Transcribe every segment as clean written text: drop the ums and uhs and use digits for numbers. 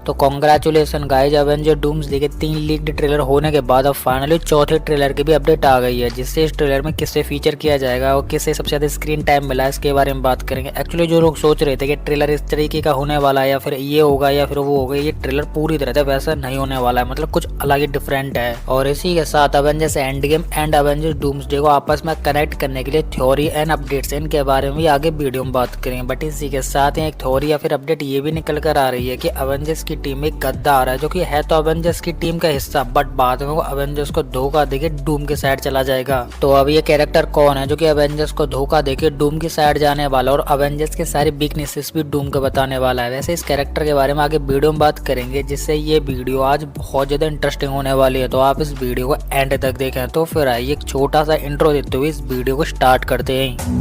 तो congratulation guys, Avenger doomsday के 3 leaked trailer होने के बाद अब फाइनली चौथे ट्रेलर की भी अपडेट आ गई है, जिससे इस ट्रेलर में किससे फीचर किया जाएगा और किससे सबसे ज्यादा स्क्रीन टाइम मिला है इसके बारे में बात करेंगे। एक्चुअली जो लोग सोच रहे थे कि ट्रेलर इस तरीके का होने वाला है या फिर ये होगा या फिर वो होगा, ये ट्रेलर पूरी तरह से वैसा नहीं होने वाला है, मतलब कुछ अलग ही डिफरेंट है। और इसी के साथ Avengers end game and Avengers doomsday को आपस में कनेक्ट करने के लिए थ्योरी एंड अपडेट्स इनके बारे में भी आगे वीडियो में बात करेंगे। बट इसी के साथ ही एक थ्योरी या फिर अपडेट ये भी निकल कर आ रही है कि एवेंजर्स की टीम में गद्दा आ रहा है, जो कि है तो एवेंजर्स की टीम का हिस्सा, बट बाद में वो एवेंजर्स को धोखा देके डूम के साइड चला जाएगा। तो अब ये कैरेक्टर कौन है जो कि एवेंजर्स को धोखा देके डूम की साइड जाने वाला और एवेंजर्स के सारी वीकनेसेस भी डूम को बताने वाला है। वैसे इस कैरेक्टर के बारे में आगे वीडियो में बात करेंगे, जिससे ये वीडियो आज बहुत ज्यादा इंटरेस्टिंग होने वाली है। तो आप इस वीडियो को एंड तक देखें। तो फिर आइए एक छोटा सा इंट्रो देते हुए इस वीडियो को स्टार्ट करते हैं।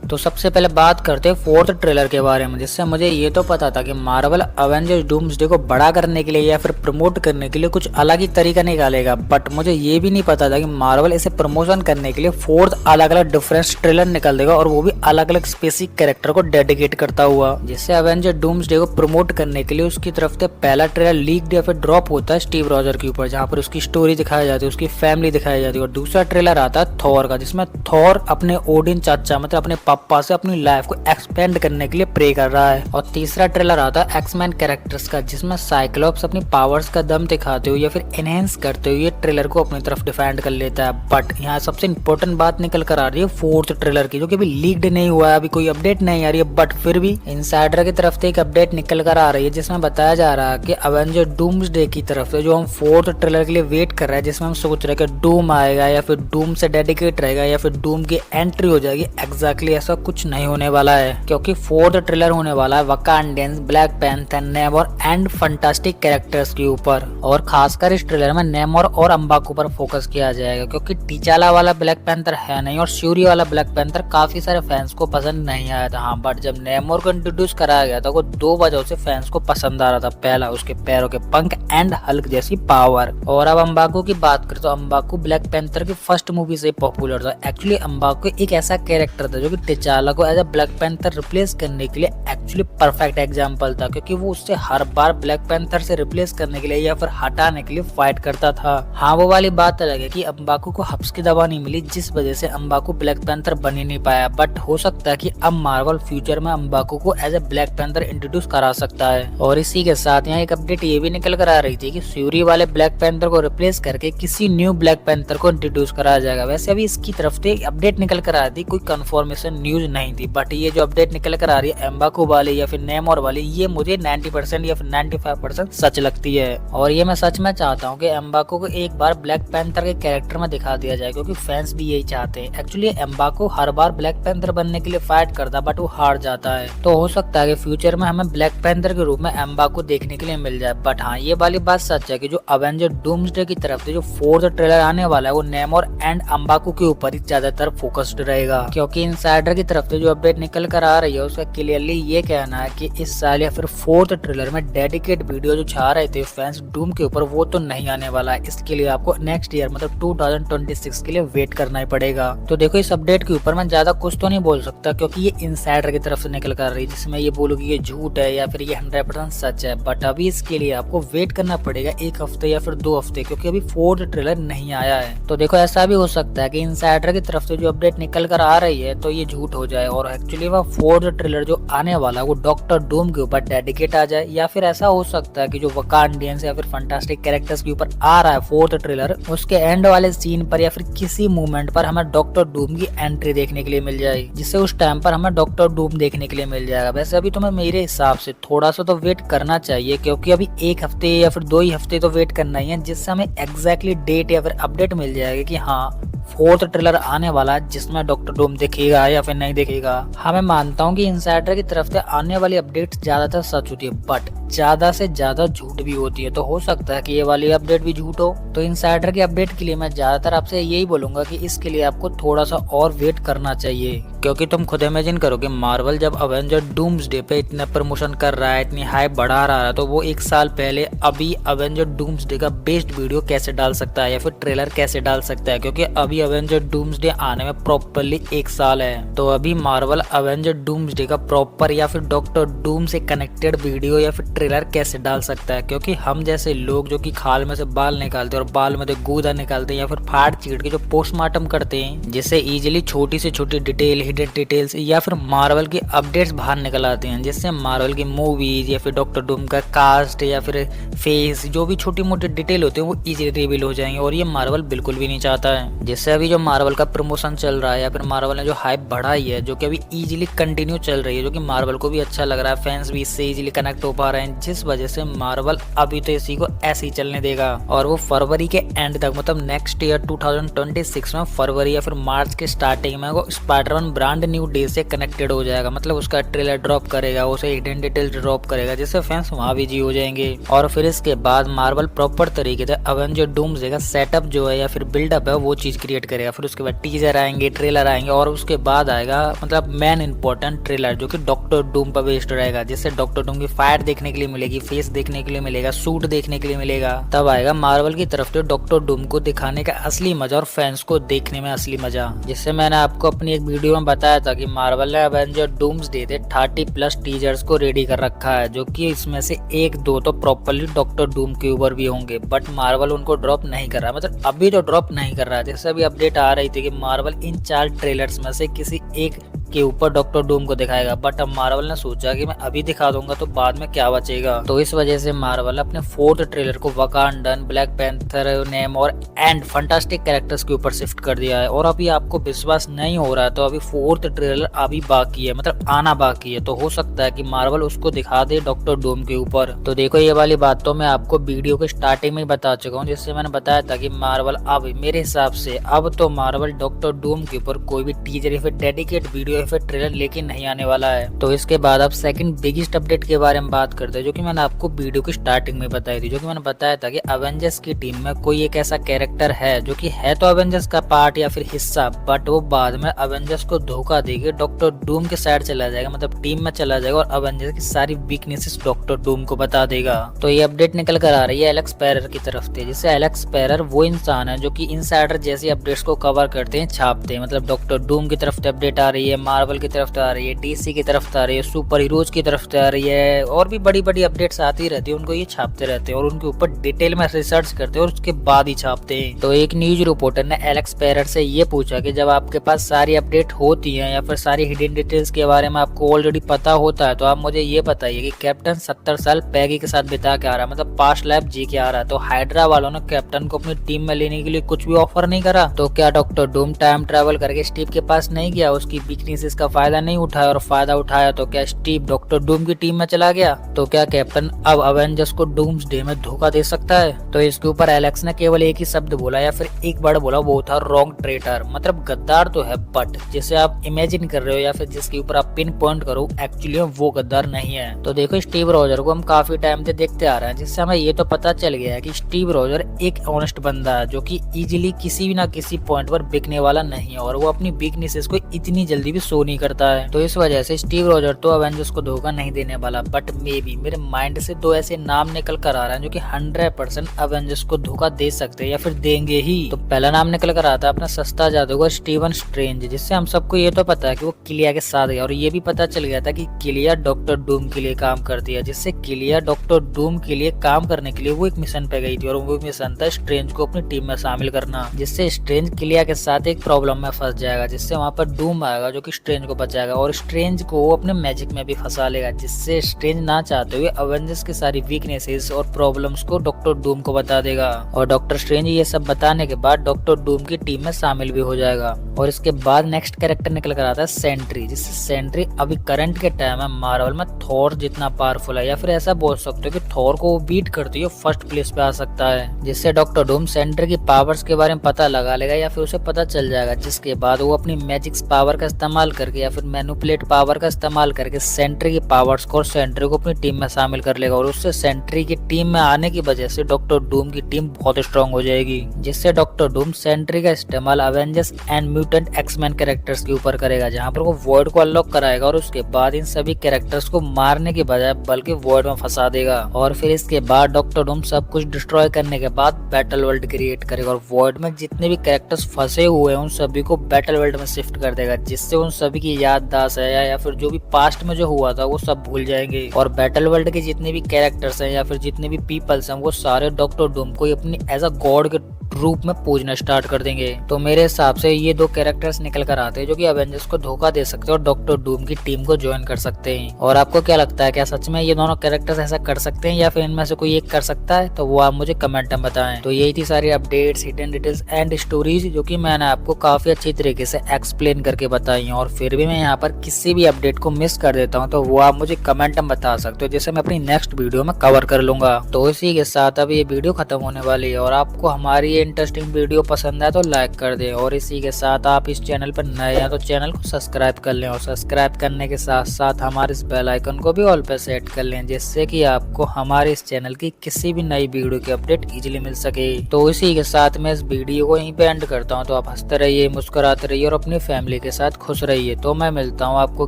तो सबसे पहले बात करते हैं फोर्थ ट्रेलर के बारे में, जिससे मुझे ये तो पता था कि मार्वल एवेंजर्स डूम्सडे को बड़ा करने के लिए या फिर प्रमोट करने के लिए कुछ अलग ही तरीका निकालेगा, बट मुझे ये भी नहीं पता था कि मार्वल इसे प्रमोशन करने के लिए फोर्थ अलग अलग डिफरेंस ट्रेलर निकाल देगा, और वो भी अलग अलग स्पेसिफिक कैरेक्टर को डेडिकेट करता हुआ। जिससे एवेंजर डूम्सडे को प्रमोट करने के लिए उसकी तरफ से पहला ट्रेलर लीक्ड या फिर ड्रॉप होता है स्टीव रॉजर के ऊपर, जहाँ पर उसकी स्टोरी दिखाई जाती है, उसकी फैमिली दिखाई जाती है। और दूसरा ट्रेलर आता है थॉर का, जिसमें थॉर अपने ओडिन चाचा मतलब अपने पापा से अपनी लाइफ को एक्सपेंड करने के लिए प्रे कर रहा है। और तीसरा ट्रेलर आता है एक्समैन कैरेक्टर्स का, जिसमें साइक्लोप्स अपनी पावर्स का दम दिखाते हुए या फिर एनहेंस करते हुए ट्रेलर को अपनी तरफ डिफेंड कर लेता है। बट यहाँ सबसे इंपॉर्टेंट बात निकल कर आ रही है फोर्थ ट्रेलर की, जो कि अभी लीक्ड नहीं हुआ है, अभी कोई अपडेट नहीं आ रही है, बट फिर भी इनसाइडर की तरफ से एक अपडेट निकल कर आ रही है, जिसमें बताया जा रहा है कि एवेंजर डूम्सडे की तरफ से जो हम फोर्थ ट्रेलर के लिए वेट कर रहे हैं, जिसमें हम सोच रहे हैं कि डूम आएगा या फिर डूम से डेडिकेट रहेगा या फिर डूम की एंट्री हो जाएगी, एग्जैक्टली ऐसा कुछ नहीं होने वाला है। क्योंकि फोर्थ ट्रेलर होने वाला है Wakandians, black panther, Namor and fantastic characters के ऊपर, और खासकर इस ट्रेलर में नेमोर और अम्बाकू पर फोकस किया जाएगा, क्योंकि टीचाला वाला ब्लैक पैंथर है नहीं और श्यूरी वाला ब्लैक पैंथर काफी सारे फैंस को पसंद नहीं आया था। हाँ, बट जब नेमोर को इंट्रोड्यूस कराया गया था वो 2 वजहों से फैंस को पसंद आ रहा था। पहला, उसके पैरों के पंख एंड हल्क जैसी पावर। और अब अम्बाकू की बात करें तो अम्बाकू ब्लैक पैंथर की फर्स्ट मूवी से पॉपुलर था। एक्चुअली अम्बाकू एक ऐसा कैरेक्टर था जो कि टिचाला को as a Black Panther replace करने के लिए एक्चुअली परफेक्ट एग्जांपल था, क्योंकि वो उससे हर बार ब्लैक पैंथर से रिप्लेस करने के लिए या फिर हटाने के लिए फाइट करता था। हाँ, वो वाली बात अलग है कि अम्बाकू को हब्स की दवा नहीं मिली, जिस वजह से अम्बाकू ब्लैक पैंथर बन ही नहीं पाया। बट हो सकता है कि अब मार्वल फ्यूचर में अम्बाकू को as a Black Panther introduce करा सकता है। और इसी के साथ यहाँ एक अपडेट ये भी निकल कर आ रही थी कि फ्यूरी वाले ब्लैक पैंथर को रिप्लेस करके किसी न्यू ब्लैक पैंथर को इंट्रोड्यूस कराया जाएगा। वैसे अभी इसकी तरफ से अपडेट निकल कर आ रही थी, कोई कंफर्मेशन न्यूज नहीं थी, बट ये जो अपडेट निकल कर आ रही है अम्बाकू वाली या फिर नेमोर वाली, ये मुझे 90% या फिर 95% सच लगती है। और ये मैं सच में चाहता हूँ कि अम्बाकू को एक बार ब्लैक पैंथर के कैरेक्टर में दिखा दिया जाए, क्योंकि फैंस भी यही चाहते हैं। एक्चुअली अम्बाकू हर बार ब्लैक पैंथर बनने के लिए फाइट करता, बट वो हार जाता है। तो हो सकता है कि फ्यूचर में हमें ब्लैक पैंथर के रूप में अम्बाकू देखने के लिए मिल जाए। बट हाँ, ये वाली बात सच है कि जो एवेंजर डूम्सडे की तरफ से जो फोर्थ ट्रेलर आने वाला है वो नेमोर एंड अम्बाकू के ऊपर ही ज्यादातर फोकस्ड रहेगा, क्योंकि इनसाइडर की तरफ से जो अपडेट निकल कर आ रही है उसका क्लियरली ये कहना है कि इस साल या फिर फोर्थ ट्रेलर में डेडिकेट वीडियो जो छा रहे थे फैंस डूम के ऊपर, वो तो नहीं आने वाला है। इसके लिए आपको नेक्स्ट ईयर मतलब 2026 के लिए वेट करना ही पड़ेगा। तो देखो, इस अपडेट के ऊपर मैं ज्यादा कुछ तो नहीं बोल सकता, क्योंकि ये इनसाइडर की तरफ से निकल कर रही है, जिसमें ये बोलूँ कि ये झूठ है या फिर ये 100% सच है। बट अभी इसके लिए आपको वेट करना पड़ेगा 1 हफ्ते या फिर 2 हफ्ते, क्योंकि अभी फोर्थ ट्रेलर नहीं आया है। तो देखो, ऐसा भी हो सकता है कि इनसाइडर की तरफ से जो अपडेट निकल कर आ रही है तो ये झूठ हो जाए, और एक्चुअली वह फोर्थ ट्रेलर जो आने वाला है वो डॉक्टर डूम के ऊपर डेडिकेट आ जाए। या फिर ऐसा हो सकता है कि जो वकांडियंस या फिर फंटास्टिक कैरेक्टर्स के ऊपर आ रहा है फोर्थ ट्रेलर, उसके एंड वाले सीन पर या फिर किसी मूवमेंट पर हमें डॉक्टर डूम की एंट्री देखने के लिए मिल जाए, जिससे उस टाइम पर हमें डॉक्टर डूम देखने के लिए मिल जाएगा। वैसे अभी तुम्हें मेरे हिसाब से थोड़ा सा तो वेट करना चाहिए, क्योंकि अभी 1 हफ्ते या फिर 2 ही हफ्ते तो वेट करना ही है, जिससे हमें एग्जैक्टली डेट या फिर अपडेट मिल जाएगी कि हाँ फोर्थ ट्रेलर आने वाला है जिसमें डॉक्टर डूम दिखेगा या फिर नहीं दिखेगा। हाँ, मैं मानता हूँ कि इनसाइडर की तरफ से आने वाली अपडेट ज्यादातर सच होती है, बट ज्यादा से ज्यादा झूठ भी होती है। तो हो सकता है कि ये वाली अपडेट भी झूठ हो। तो इनसाइडर की अपडेट के लिए मैं ज्यादातर आपसे यही बोलूंगा कि इसके लिए आपको थोड़ा सा और वेट करना चाहिए। क्योंकि तुम खुद इमेजिन करो कि मार्वल जब अवेंजर डूम्सडे पे इतना प्रमोशन कर रहा है, इतनी हाइप बढ़ा रहा है, तो वो एक साल पहले अभी अवेंजर डूम्सडे का बेस्ट वीडियो कैसे डाल सकता है या फिर ट्रेलर कैसे डाल सकता है, क्योंकि अभी अवेंजर डूम्सडे आने में प्रॉपरली एक साल है। तो अभी मार्वल अवेंजर डूम्सडे का प्रॉपर या फिर डॉक्टर डूम से कनेक्टेड वीडियो या फिर ट्रेलर कैसे डाल सकता है, क्योंकि हम जैसे लोग जो कि खाल में से बाल निकालते हैं और बाल में से गूदा निकालते हैं या फिर फाड़ चीड़ के जो पोस्टमार्टम करते हैं, जिससे इजीली छोटी से छोटी डिटेल, हिडन डिटेल्स या फिर मार्वल की अपडेट्स बाहर निकल आते हैं, जिससे मार्वल की मूवीज या फिर डॉक्टर डूम का कास्ट या फिर फेस, जो भी छोटी मोटी डिटेल होते हैं वो इजीली रिवील हो जाएंगे, और ये मार्वल बिल्कुल भी नहीं चाहता है। जिससे अभी जो मार्वल का प्रमोशन चल रहा है या फिर मार्वल ने जो हाइप बढ़ाई है, जो कि अभी इजीली कंटिन्यू चल रही है, जो कि मार्वल को भी अच्छा लग रहा है, फैंस भी इससे इजीली कनेक्ट हो पा रहे हैं, जिस वजह से मार्वल अभी तो इसी को ऐसे ही चलने देगा और वो फरवरी के एंड तक, मतलब नेक्स्ट ईयर 2026 में फरवरी या फिर मार्च के स्टार्टिंग में वो स्पाइडरमैन ब्रांड न्यू डे से कनेक्टेड हो जाएगा, मतलब उसका ट्रेलर ड्रॉप करेगा, उसे हिडन डिटेल्स ड्रॉप करेगा, जिससे फैंस वहां भी जी हो जाएंगे। और फिर इसके बाद मार्वल प्रॉपर तरीके से अवेंजर डूम्सडे का सेटअप जो है या फिर बिल्डअप है वो चीज क्रिएट करेगा। फिर उसके बाद टीजर आएंगे, ट्रेलर आएंगे और उसके बाद आएगा मतलब मेन इंपॉर्टेंट ट्रेलर जो कि डॉक्टर डूम पर बेस्ड रहेगा, जिससे डॉक्टर डूम की फाइट देखने के लिए मिलेगी, फेस देखने के लिए मिलेगा, सूट देखने के लिए मिलेगा। तब आएगा मार्वल की तरफ से डॉक्टर डूम को दिखाने का असली मजा और फैंस को देखने में असली मजा। जिससे मैंने आपको अपनी एक वीडियो में बताया था कि मार्वल ने अवेंजर डूम्सडे थे 30+ टीजर्स को रेडी कर रखा है, जो कि इसमें से 1-2 तो प्रॉपरली डॉक्टर डूम के ऊपर भी होंगे, बट मार्वल उनको ड्रॉप नहीं कर रहा, मतलब अभी तो ड्रॉप नहीं कर रहा है। जैसे अभी अपडेट आ रही थी कि मार्वल इन 4 ट्रेलर्स में से किसी एक के ऊपर डॉक्टर डूम को दिखाएगा, बट अब मार्वल ने सोचा कि मैं अभी दिखा दूंगा तो बाद में क्या बचेगा, तो इस वजह से मार्वल अपने 4th ट्रेलर को वकांडन, ब्लैक पैंथर, नेम और एंड फंटास्टिक कैरेक्टर्स के ऊपर शिफ्ट कर दिया है। और अभी आपको विश्वास नहीं हो रहा है तो अभी 4th ट्रेलर अभी बाकी है, मतलब आना बाकी है, तो हो सकता है कि मार्वल उसको दिखा दे डॉक्टर डूम के ऊपर। तो देखो ये वाली बात तो मैं आपको वीडियो के स्टार्टिंग में बता चुका हूँ, जिससे मैंने बताया था कि मार्वल अब मेरे हिसाब से अब तो मार्वल डॉक्टर डूम के ऊपर कोई भी टीजर या फिर डेडिकेट वीडियो या फिर ट्रेलर लेके नहीं आने वाला है। तो इसके बाद अब सेकंड बिगेस्ट अपडेट के बारे में बात करते हैं, जो कि मैंने आपको वीडियो की स्टार्टिंग में बताई थी, जो कि मैंने बताया था कि अवेंजर्स की टीम में कोई एक ऐसा कैरेक्टर है जो कि है तो अवेंजर्स का पार्ट या फिर हिस्सा, बट वो बाद में अवेंजर्स को धोखा देके डॉक्टर डूम के साइड चला जाएगा, मतलब टीम में चला जाएगा और अवेंजर्स की सारी वीकनेसेस डॉक्टर डूम को बता देगा। तो ये अपडेट निकल कर आ रही है एलेक्स पैरर की तरफ से, जिससे एलेक्स पैरर वो इंसान है जो कि इनसाइडर जैसी अपडेट्स को कवर करते हैं, छापते हैं, मतलब डॉक्टर डूम की तरफ से अपडेट आ रही है, मार्वल की तरफ से आ रही है, डीसी की तरफ से आ रही है, सुपर हीरोज की तरफ से आ रही है, और भी बड़ी बड़ी अपडेट्स आती रहती है, उनको ये छापते रहते हैं और उनके ऊपर डिटेल में रिसर्च करते हैं और उसके बाद ही छापते हैं। तो एक न्यूज रिपोर्टर ने एलेक्स पैरर से ये पूछा कि जब आपके पास सारी अपडेट होती है या फिर सारी हिडन डिटेल्स के बारे में आपको ऑलरेडी पता होता है, तो आप मुझे ये बताइए कि कैप्टन 70 साल पैगी के साथ बिता के आ रहा है, मतलब पास्ट लाइफ जी के आ रहा है, तो हाइड्रा वालों ने कैप्टन को अपनी टीम में लेने के लिए कुछ भी ऑफर नहीं करा? तो क्या डॉक्टर डूम टाइम ट्रेवल करके स्टीव के पास नहीं गया, उसकी वीकनेसेस का फायदा नहीं उठाया, और फायदा उठाया तो क्या स्टीव डॉक्टर डूम की टीम में चला गया? तो क्या कैप्टन अब अवेंजर्स को डूम्सडे में धोखा दे सकता है? तो इसके ऊपर एलेक्स ने केवल एक ही शब्द बोला या फिर एक वर्ड बोला, वो था रॉन्ग ट्रेटर, मतलब गद्दार तो है बट जिसे आप इमेजिन कर रहे हो या फिर जिसके ऊपर आप पिन पॉइंट करो, एक्चुअली वो गद्दार नहीं है। तो देखो स्टीव रॉजर को हम काफी टाइम से देखते आ रहे हैं, जिससे हमें ये तो पता चल गया है कि स्टीव रॉजर एक ऑनेस्ट बंदा है जो कि इजीली किसी भी ना किसी पॉइंट पर बिकने वाला नहीं है, और वो अपनी वीकनेसेस को इतनी जल्दी भी शो नहीं करता है। तो इस वजह से स्टीव रॉजर तो अवेंजर्स को धोखा नहीं देने वाला, बट मे बी मेरे माइंड से 2 ऐसे नाम निकल कर आ रहे हैं जो कि 100% अवेंजर्स को धोखा दे सकते हैं या फिर देंगे ही। तो पहला नाम निकल कर आता है अपना सस्ता जादूगर स्टीवन स्ट्रेंज, जिससे हम सबको ये तो पता है कि वो किलिया के साथ गया, और ये भी पता चल गया था कि किलिया डॉक्टर डूम के लिए काम करती है, जिससे किलिया डॉक्टर डूम के लिए काम करने के लिए वो एक मिशन पे गई थी, और वो मिशन था स्ट्रेंज को अपनी टीम में शामिल करना, जिससे स्ट्रेंज किलिया के साथ एक प्रॉब्लम में फंस जाएगा, जिससे वहाँ पर डूम आएगा जो कि स्ट्रेंज को बचाएगा और स्ट्रेंज को वो अपने मैजिक में भी फंसा लेगा, जिससे स्ट्रेंज ना चाहते हुए अवेंजर्स की सारी वीकनेसेस और प्रॉब्लम्स को डॉक्टर डूम को बता देगा, और डॉक्टर स्ट्रेंज ये सब बताने के बाद डॉक्टर डूम की टीम में शामिल भी हो जाएगा। और इसके बाद नेक्स्ट कैरेक्टर निकल कर आता है सेंट्री, जिससे सेंट्री अभी करंट के टाइम में मार्वल में थॉर जितना पावरफुल है, या फिर ऐसा बोल सकते हो कि थॉर को वो बीट करते हुए फर्स्ट प्लेस पे आ सकता है, जिससे डॉक्टर डूम सेंट्री की पावर्स के बारे में पता लगा लेगा या फिर उसे पता चल जाएगा, जिसके बाद वो अपनी मैजिक्स पावर का इस्तेमाल इस्तेमाल करके या फिर मैनिपुलेट पावर का इस्तेमाल करके सेंट्री की पावर्स को और सेंट्री को अपनी टीम में शामिल कर लेगा और उससे सेंट्री की टीम में आने की वजह से डॉक्टर डूम की टीम बहुत स्ट्रांग हो जाएगी, जिससे डॉक्टर डूम सेंट्री का इस्तेमाल Avengers and mutant X-Men characters के ऊपर करेगा, जहां पर वो वॉइड को अनलॉक कराएगा और उसके बाद इन सभी कैरेक्टर्स को मारने की बजाय बल्कि वॉइड में फंसा देगा। और फिर इसके बाद डॉक्टर डूम सब कुछ डिस्ट्रॉय करने के बाद बैटल वर्ल्ड क्रिएट करेगा और वॉइड में जितने भी कैरेक्टर्स फंसे हुए हैं उन सभी को बैटल वर्ल्ड में शिफ्ट कर देगा, जिससे उन सभी की याददाश्त है या फिर जो भी पास्ट में जो हुआ था वो सब भूल जाएंगे। और बैटल वर्ल्ड के जितने भी कैरेक्टर्स हैं या फिर जितने भी पीपल्स हैं वो सारे डॉक्टर डूम को अपनी एज अ गॉड के रूप में पूजना स्टार्ट कर देंगे। तो मेरे हिसाब से ये दो कैरेक्टर्स निकल कर आते हैं जो कि अवेंजर्स को धोखा दे सकते हैं और डॉक्टर डूम की टीम को ज्वाइन कर सकते हैं। और आपको क्या लगता है, क्या सच में ये दोनों कैरेक्टर्स ऐसा कर सकते हैं या फिर इनमें से कोई एक कर सकता है? तो वो आप मुझे कमेंट में बताएं। तो यही थी सारी updates, hidden details and stories जो कि मैंने आपको काफी अच्छी तरीके से एक्सप्लेन करके बताई हैं। और फिर भी मैं यहाँ पर किसी भी अपडेट को मिस कर देता हूँ तो वो आप मुझे कमेंट में बता सकते हो, जिसे मैं अपनी नेक्स्ट वीडियो में कवर कर लूंगा। तो इसी के साथ अब ये वीडियो खत्म होने वाली है और आपको हमारी ये इंटरेस्टिंग वीडियो पसंद है तो लाइक कर दें। और इसी के साथ आप इस चैनल पर नए हैं तो चैनल को सब्सक्राइब कर लें और सब्सक्राइब करने के साथ साथ हमारे इस बेल आइकन को भी ऑल पे सेट कर लें, जिससे कि आपको हमारे इस चैनल की किसी भी नई वीडियो की अपडेट इजीली मिल सके। तो इसी के साथ मैं इस वीडियो को यहीं पे एंड करता हूँ। तो आप हंसते रहिए, मुस्कुराते रहिए और अपनी फैमिली के साथ खुश रहिए। तो मैं मिलता हूँ आपको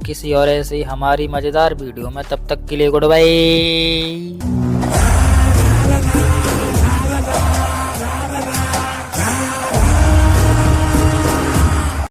किसी और ऐसी हमारी मजेदार वीडियो में, तब तक के लिए गुड बाय।